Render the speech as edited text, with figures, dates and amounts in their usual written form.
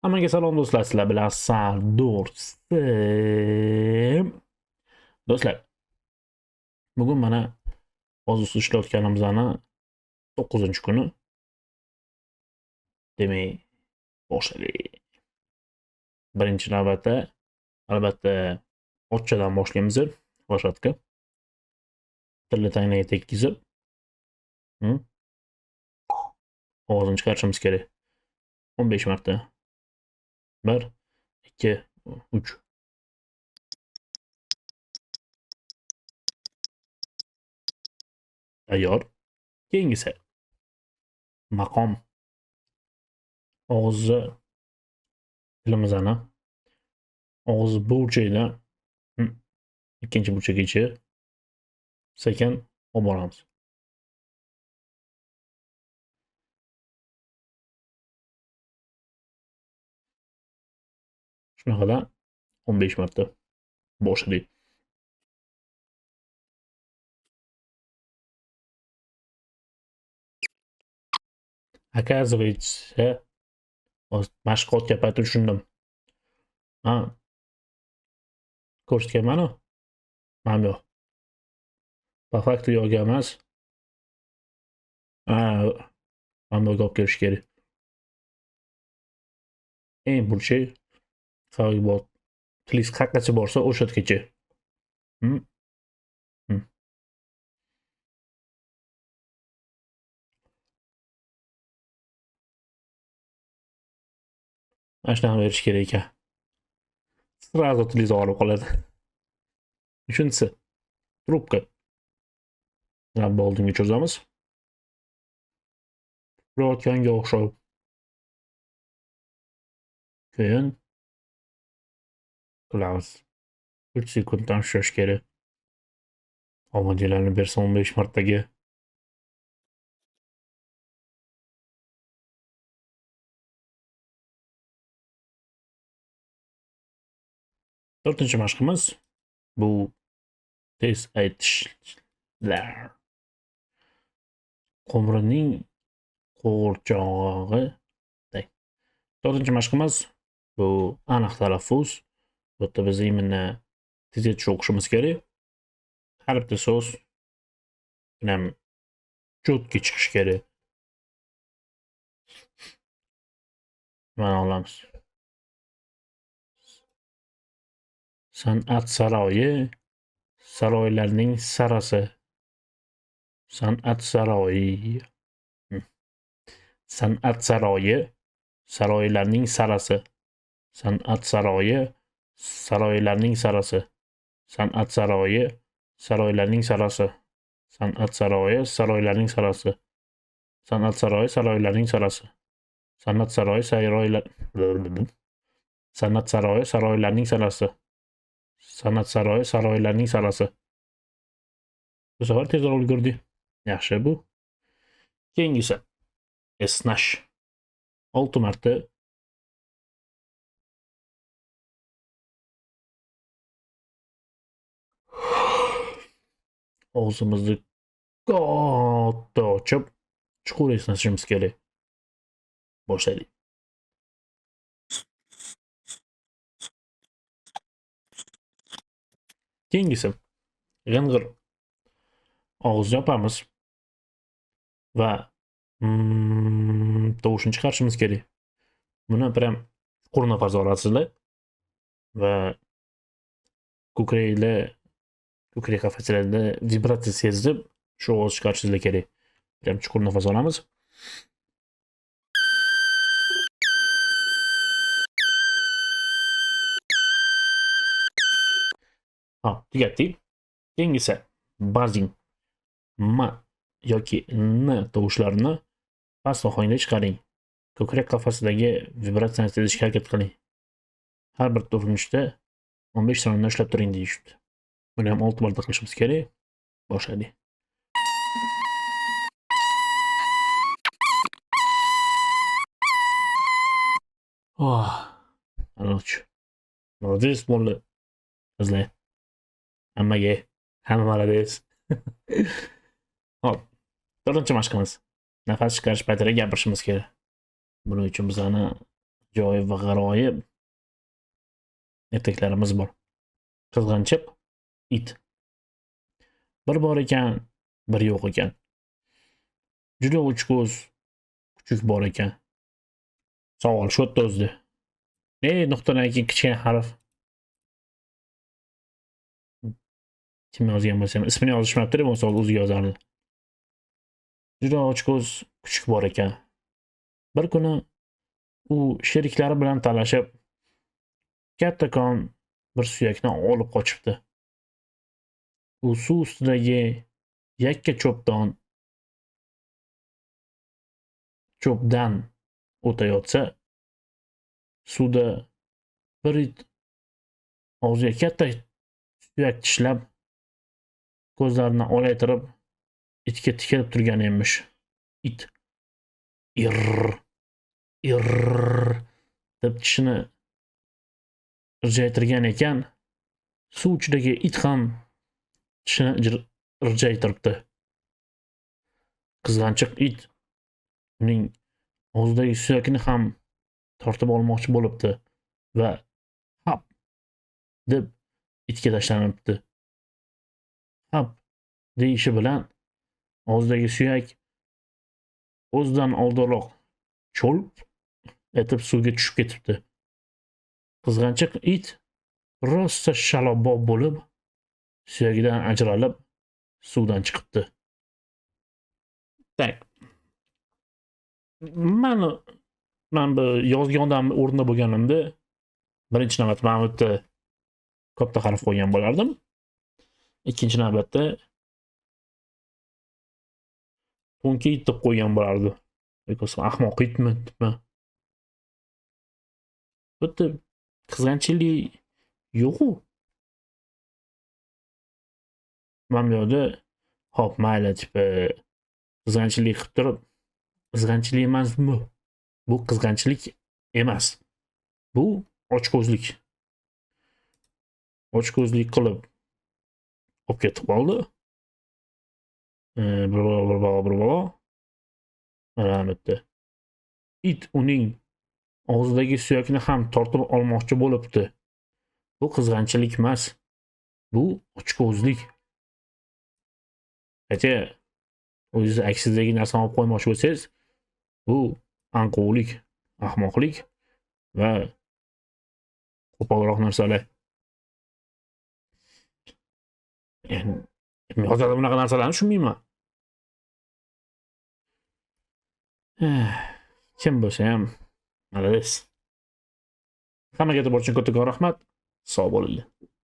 Hammaga salom do'stlar, sizlar bilan Sardorsim. Do'stlar, bugun mana ozusi ishlayotganimizning 9-kuni. Demak, boshladik. Birinchi navbatda albatta ochchadan boshlaymiz. Roshatka. Tilla tangnaga tekkizib, ovozini chiqarishimiz kerak. 15 marta. 1 2 3. Tayyor. Keyingisi maqom. Og'izni tilimizni og'iz burchagida ikkinchi burchagacha sekin olib boramiz. Shunaqada 15 marta boshladik. Оказывается, mashg'ulotga payt tushundim. Ko'rsatganman-ku. Mana bu. Po faktu yo'q emas. Mana bu olib kelish kerak. Eng burchak bor. Tilingiz qayergacha borsa o'sha yergacha. Mana shunaqa berish kerak ekan. Sразу tilingiz og'rib qoladi. Uchinchisi trubka. Labni oldinga cho'zamiz. Urayotganga o'xshab. Keyin qilamiz. 3 sekunddan ushlash kerak. Omadinglarni bersa 15 martaga. To'rtinchi mashqimiz bu tez aytishlar. Qo'mrining qo'g'irchog'i. To'rtinchi mashqimiz bu aniq talaffuz. Bu yerda biz imенно tezga o'qishimiz kerak. Har bitta so'z ham cho'tki chiqish kerak. Mana olamiz. San'at saroyi, saroylarning sarasi. San'at saroyi. San'at saroyi, saroylarning sarasi. San'at saroyi, saroylarning sarasi. San'at saroyi, saroylarning sarasi. San'at saroyi, saroylarning sarasi. San'at saroyi, saroylarning sarasi. San'at saroyi, San'at saroyi, saroylarning sarasi. San'at saroyi, saroylarning sarasi. Bu safar tezroq ulgurdik. Yaxshi bu. Keyingisi esnash. 6 marta og'zimizni katta ochib chuqur esnashimiz kerak. Boshlaylik. Keyingisi g'ing'ir. Og'izni yopamiz va tovushni chiqarishimiz kerak. Buni prям chuqur nafas olasizlar va ko'krak qafaslarida vibratsiya sezib shu ovoz chiqarishingiz kerak. Prям chuqur nafas olamiz. Tugatdik. Keyingisi buzzing. M yoki N tovushlarini past ohangda chiqaring. Ko'krak qafasidagi vibratsiyani sezishga harakat qiling. Har bir urinishda 15 soniyada ushlab turing deyishdi. Buni ham 6 marta qilishimiz kerak. Boshladik. Молодец bo'ldi. Sizlar hammaga молодец. Hop. 4-mashqimiz. Nafas chiqarish paytida gapirishimiz kerak. Buning uchun bizani ajoyib va g'aroyib ertaklarimiz bor. Qizg'anchiq it. Bir bor ekan, bir yo'q ekan. Juda ochko'z kuchuk bor ekan. Savol shu yerda o'zdi. Nuqtadan keyin kichkina harf. Kim yozgan bo'lsa ham ismini yozishmabdi deb savol o'ziga yozardi. Juda ochko'z kuchuk bor ekan. Bir kuni u sheriklari bilan talashib kattakon bir suyakni olib qochibdi. U suv ustidagi yakka cho'pdan o'tayotsa, suvda bir it og'ziga katta suyak tishlab, ko'zlarini olaytirib, itga tikilib turgan emish. It irr deb tishini irjaytirgan ekan, suv ichidagi it ham tishini irjaytiribdi. Qizg'anchiq it uning og'zidagi suyakni ham tortib olmoqchi bo'libdi va hap deb itga tashlanibdi. Hap deyishi bilan og'zidagi suyak o'zidan oldinroq cho'lp etib suvga tushib ketibdi. Qizg'anchiq it rosa shalabbo bo'lib, suyagidan ajralib, suvdan chiqibdi. Tak. Men bu yozgandan o'rnida bo'lganimda birinchi navbatda men bu yerda katta harf qo'ygan bo'lardim. Ikkinchi navbatda to'nka it deb qo'ygan bo'lardi. Yoki ahmoq itmi, debmi? Bu yerda qizg'anchilik yo'q-ku. Men bu yerda hop mayli tipi qizg'anchilik qilib turib, qizg'anchilik emasmi? Bu qizg'anchilik emas. Bu ochko'zlik. Ochko'zlik qilib olib ketib qoldi. Bir balo. Albatta. It uning og'zidagi suyakni ham tortib olmoqchi bo'libdi. Bu qizg'anchilik emas. Bu ochko'zlik. Acha o'zingiz aksidagi narsani olib qo'ymoqchi bo'lsangiz, bu anqovlik, ahmoqlik va qo'polroq narsalar. Men hozir bunaqa narsalarni tushunmayman. Kim bo'lsa ham, malades. Hammaga e'tibor uchun kattakon rahmat. Sog' bo'linglar.